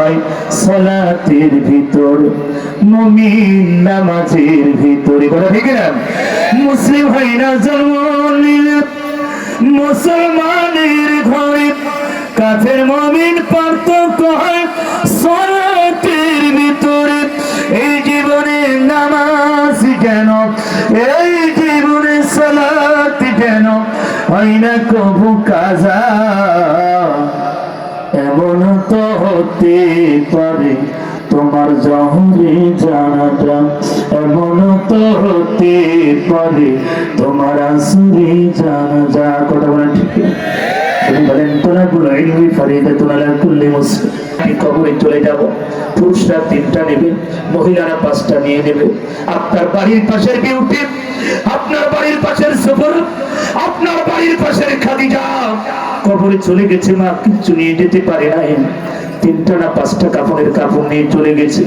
হয় সালাতের ভিতর, মুমিন নামাজের ভিতরে। কথা ঠিক না? মুসলিম হয় না জন্ম নিলে মুসলমানের ঘরে, কাফের মুমিন পার্থক্য হয় সালাতের ভিতরে। এই জীবনে নামাজ কেন, এই জীবনে সালাত কেন হয় না কবু কাজা? এমন তো হতে পারে তোমার জহরে জানাটা, এমন তো হতে পারে তোমার আসরে জানাজা। কথা বলেন ঠিক? বলেন তোলাগুলো ইলমি ফারিদাতুন আলা কুল্লি মুসলিম। কবরে চলে যাব, পুরুষরা 3টা নেবে, মহিলারা 5টা নিয়ে নেবে। আপনার বাড়ির পাশের বিউটি, আপনার বাড়ির পাশের সফর, আপনার বাড়ির পাশের খাদিজা কবরে চলে গেছে, মা কিচ্ছু নিয়ে যেতে পারে নাই, 3টা না 5টা কাপড়ের কাপড় নিয়ে চলে গেছে।